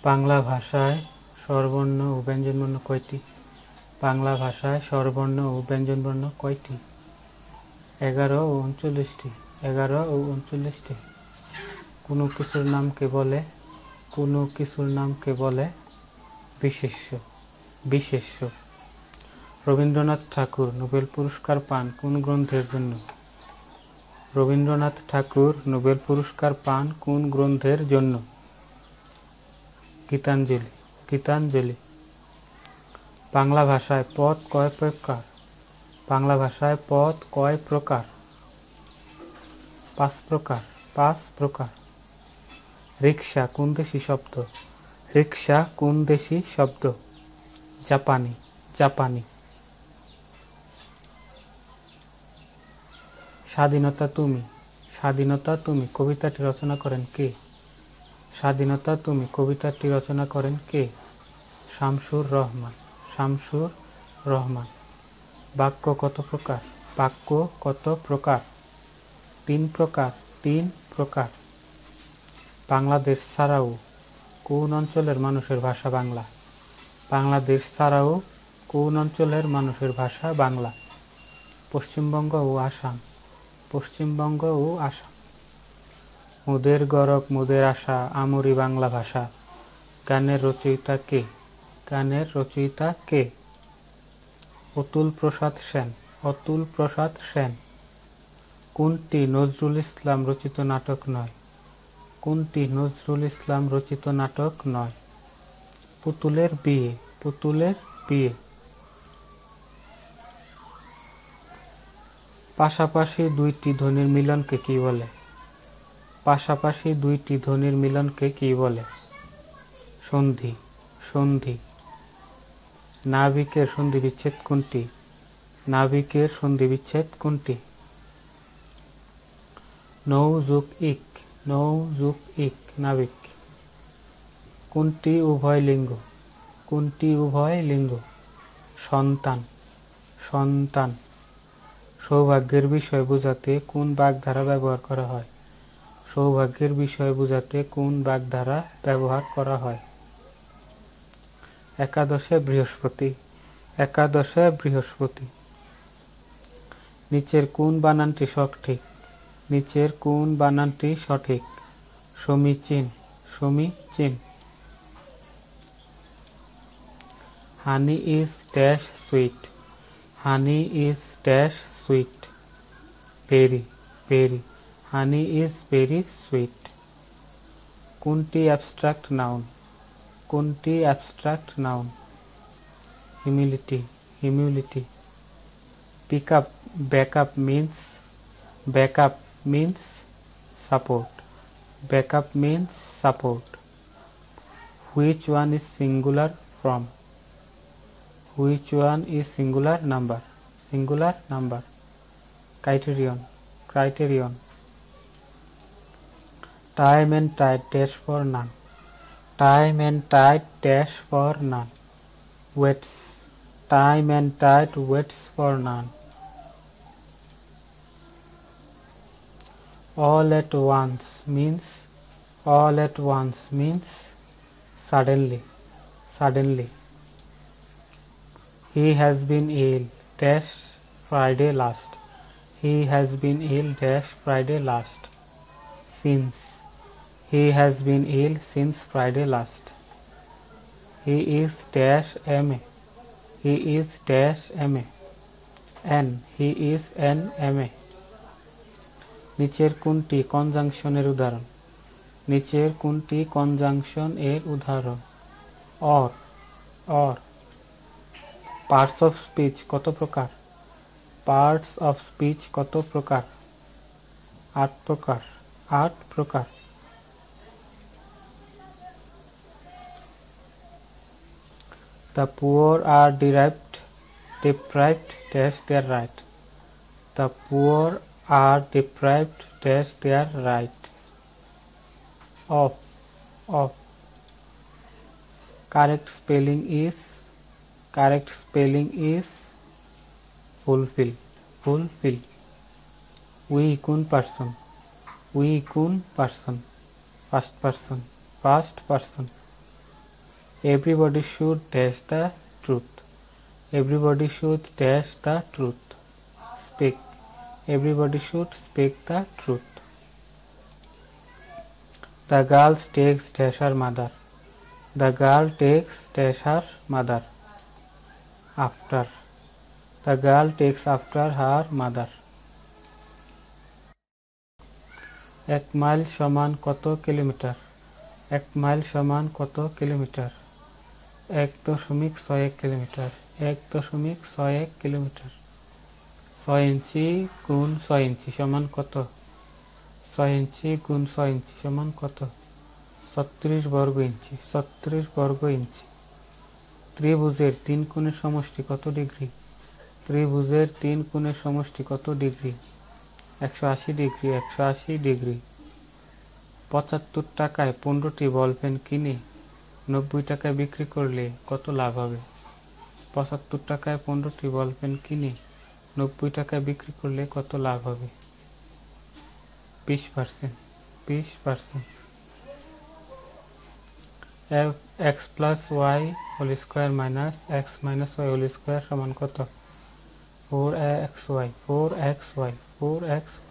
বাংলা ভাষায় স্বরবর্ণ ও ব্যঞ্জনবর্ণ কয়টি? বাংলা ভাষায় স্বরবর্ণ ও ব্যঞ্জনবর্ণ কয়টি? 11 ও 39টি। 11 ও 39টি। কোনো কিছুর নামকে বলে? কোনো কিছুর নামকে বলে বিশেষ্য। বিশেষ্য। রবীন্দ্রনাথ ঠাকুর নোবেল পুরস্কার পান কোন গ্রন্থের জন্য? রবীন্দ্রনাথ ঠাকুর নোবেল পুরস্কার পান কোন গ্রন্থের জন্য? গীতাঞ্জলি। গীতাঞ্জলি। বাংলা ভাষায় পদ কয় প্রকার? বাংলা ভাষায় পদ কয় প্রকার? 5 প্রকার। 5 প্রকার। রিকশা কোন দেশি শব্দ? রিকশা কোন দেশি শব্দ? জাপানি। জাপানি। স্বাধীনতা তুমি। স্বাধীনতা তুমি কবিতাটি রচনা করেন কে? স্বাধীনতা তুমি কবিতাটি রচনা করেন কে? শামসুর রহমান। শামসুর রহমান। বাক্য কত প্রকার? বাক্য কত প্রকার? 3 প্রকার। 3 প্রকার। বাংলাদেশ ছাড়াও কোন অঞ্চলের মানুষের ভাষা বাংলা? বাংলাদেশ ছাড়াও কোন অঞ্চলের মানুষের ভাষা বাংলা? পশ্চিমবঙ্গ ও আসাম। পশ্চিমবঙ্গ ও আসাম। মোদের গরব মোদের আশা আমরি বাংলা ভাষা। গানের রচয়িতা কে? গানের রচয়িতা কে? অতুল প্রসাদ সেন। অতুল প্রসাদ সেন। কোনটি নজরুল ইসলাম রচিত নাটক নয়? কোনটি নজরুল ইসলাম রচিত নাটক নয়? পুতুলের বিয়ে। পুতুলের বিয়ে। পাশাপাশি দুইটি ধ্বনির মিলনকে কি বলে? পাশাপাশি দুইটি ধ্বনির মিলনকে কি বলে? সন্ধি। সন্ধি। নাবিকের সন্ধিবিচ্ছেদ কোনটি? নাবিকের সন্ধিবিচ্ছেদ কোনটি? নৌ যোগ ইক। নৌ যোগ ইক নাবিক। কোনটি উভয় লিঙ্গ? কোনটি উভয় লিঙ্গ? সন্তান। সন্তান। সৌভাগ্যের বিষয় বোঝাতে কোন বাগধারা ব্যবহার করা হয়? সৌভাগ্যের বিষয় বোঝাতে কোন বাগধারা ব্যবহার করা হয়? একাদশে বৃহস্পতি। একাদশে বৃহস্পতি। নিচের কোন বানানটি সঠিক? নিচের কোন বানানটি সঠিক? সমীচীন। সমীচীন। হানি is dash sweet. Honey is dash sweet. Very. Very. Honey is very sweet. কোনটি অ্যাবস্ট্রাক্ট নাউন? কোনটি abstract noun? Humility. Humility. Pickup backup means backup means support. Backup means support. Which one is singular from? Which one is singular number? Singular number. Criterion. Criterion. Time and tide dash for none. Time and tide dash for none. Waits. Time and tide waits for none. All at once means all at once means suddenly. Suddenly. He has been ill dash Friday last. He has been ill dash Friday last. Since. He has been ill since Friday last. He is dash MA. He is dash MA. N. He is an MA. নিচের কোনটি কনজাংশনের উদাহরণ? নিচের কোনটি conjunction এর উদাহরণ? Or. Or. Parts of speech কত প্রকার? Parts of speech কত প্রকার? 8 প্রকার। 8 প্রকার। The poor are deprived dash their right. The poor are deprived dash their right. Of. Of. Correct spelling is fulfill. Fulfill. We কোন person? We কোন person? First person. First person. Everybody should dash the truth. Everybody should dash the truth. Speak. Everybody should speak the truth. The girl takes dash her mother. The girl takes dash her mother. After. The girl takes after her mother. 1 mile সমান কত kilometre? 1 mile সমান কত kilometre? 1.61 kilometre. 1.61 kilometre. 6 ইঞ্চি গুণ 6 ইঞ্চি সমান কত? 6 ইঞ্চি গুণ 6 ইঞ্চি সমান কত? 36 বর্গ ইঞ্চি। 36 বর্গ ইঞ্চি। ত্রিভুজের 3 কোণের সমষ্টি কত ডিগ্রি? ত্রিভুজের 3 কোণের সমষ্টি কত ডিগ্রি? 180 ডিগ্রি। 180 ডিগ্রি। 75 টাকায় 15টি বলপেন কিনে 90 টাকায় বিক্রি করলে কত লাভ হবে? 75 টাকায় 15টি বলপেন কিনে 90 টাকায় বিক্রি করলে কত লাভ হবে? 20%। 20%। x plus y whole square minus x minus y whole square সমান কত? 4xy। 4xy। 4xy।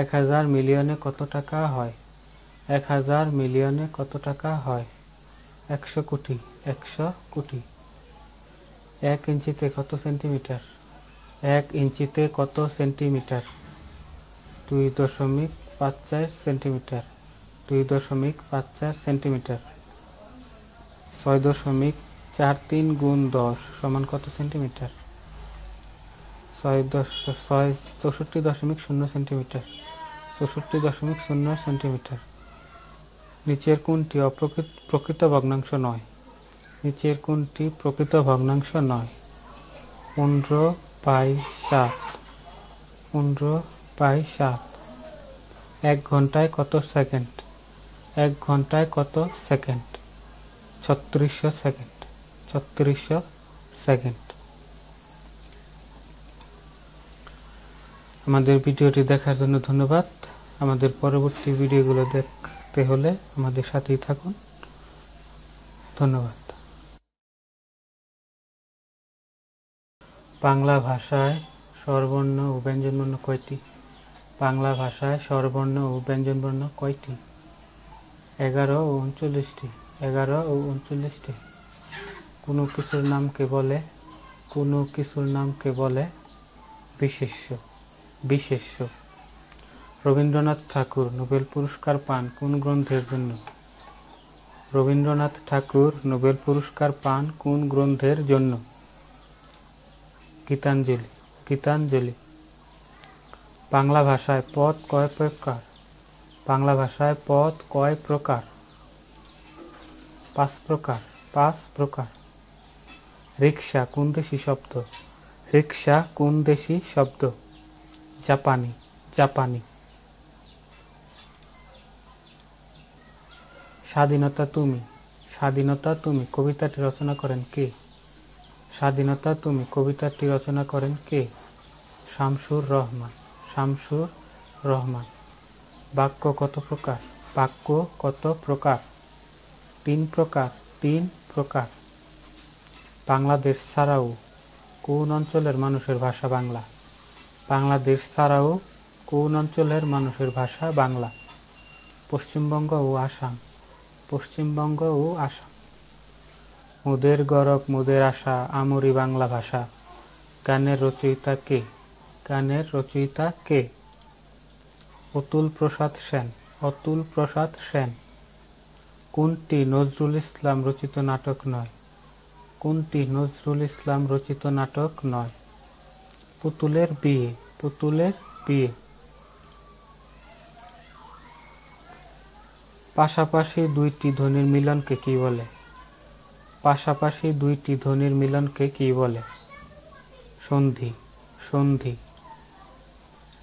1000 মিলিয়নে কত টাকা হয়? 1000 মিলিয়নে কত টাকা হয়? 100 কোটি। 100 কোটি। 1 ইঞ্চিতে কত সেন্টিমিটার? 1 ইঞ্চিতে কত সেন্টিমিটার? 2.54 সেন্টিমিটার। 2.54 সেন্টিমিটার। 6.43 গুণ 10 সমান কত সেন্টিমিটার? 64.0 সেন্টিমিটার। 64.0 সেন্টিমিটার। নিচের কোনটি প্রকৃত ভগ্নাংশ নয়? নিচের কোনটি প্রকৃত ভগ্নাংশ নয়? 15/7। 15/7। 1 ঘন্টায় কত সেকেন্ড? 1 ঘন্টায় কত সেকেন্ড? 3600 সেকেন্ড। 3600 সেকেন্ড। আমাদের ভিডিওটি দেখার জন্য ধন্যবাদ। আমাদের পরবর্তী ভিডিওগুলো দেখতে হলে আমাদের সাথেই থাকুন। ধন্যবাদ। বাংলা ভাষায় স্বরবর্ণ ও ব্যঞ্জনবর্ণ কয়টি? বাংলা ভাষায় স্বরবর্ণ ও ব্যঞ্জনবর্ণ কয়টি? 11 ও 39টি। 11 ও 39টি। কোনো কিছুর নামকে বলে? কোনো কিছুর নামকে বলে বিশেষ্য। বিশেষ্য। রবীন্দ্রনাথ ঠাকুর নোবেল পুরস্কার পান কোন গ্রন্থের জন্য? রবীন্দ্রনাথ ঠাকুর নোবেল পুরস্কার পান কোন গ্রন্থের জন্য? গীতাঞ্জলি। গীতাঞ্জলি। বাংলা ভাষায় পদ কয় প্রকার? বাংলা ভাষায় পদ কয় প্রকার? 5 প্রকার। 5 প্রকার। রিকশা কোন দেশি শব্দ? রিকশা কোন দেশি শব্দ? জাপানি। জাপানি। স্বাধীনতা তুমি। স্বাধীনতা তুমি কবিতাটি রচনা করেন কে? স্বাধীনতা তুমি কবিতাটি রচনা করেন কে? শামসুর রহমান। শামসুর রহমান। বাক্য কত প্রকার? বাক্য কত প্রকার? 3 প্রকার। 3 প্রকার। বাংলাদেশ ছাড়াও কোন অঞ্চলের মানুষের ভাষা বাংলা? বাংলাদেশ ছাড়াও কোন অঞ্চলের মানুষের ভাষা বাংলা? পশ্চিমবঙ্গ ও আসাম। পশ্চিমবঙ্গ ও আসাম। মোদের গরব মোদের আশা আমরি বাংলা ভাষা। গানের রচয়িতা কে? গানের রচয়িতা কে? অতুল প্রসাদ সেন। অতুল প্রসাদ সেন। কোনটি নজরুল ইসলাম রচিত নাটক নয়? কোনটি নজরুল ইসলাম রচিত নাটক নয়? পুতুলের বিয়ে। পুতুলের বিয়ে। পাশাপাশি দুইটি ধ্বনির মিলনকে কি বলে? পাশাপাশি দুইটি ধ্বনির মিলনকে কি বলে? সন্ধি। সন্ধি।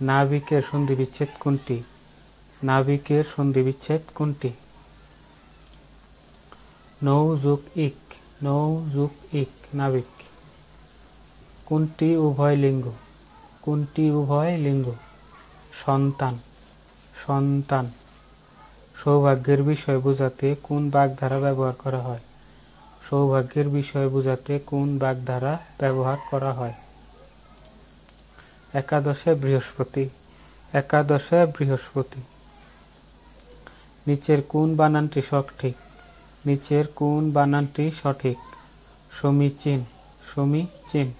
নাবিকের সন্ধি বিচ্ছেদ কোনটি? নাবিকের সন্ধি বিচ্ছেদ কোনটি? নৌ যোগ ইক। নৌ যোগ ইক নাবিক। কোনটি উভয় লিঙ্গ? কোনটি উভয় লিঙ্গ? সন্তান। সন্তান। সৌভাগ্যের বিষয় বোঝাতে কোন বাগধারা ব্যবহার করা হয়? সৌভাগ্যের বিষয় বোঝাতে কোন বাগধারা ব্যবহার করা হয়? একাদশে বৃহস্পতি। একাদশে বৃহস্পতি। নিচের কোন বানানটি সঠিক? নিচের কোন বানানটি সঠিক? সমীচীন। সমীচীন।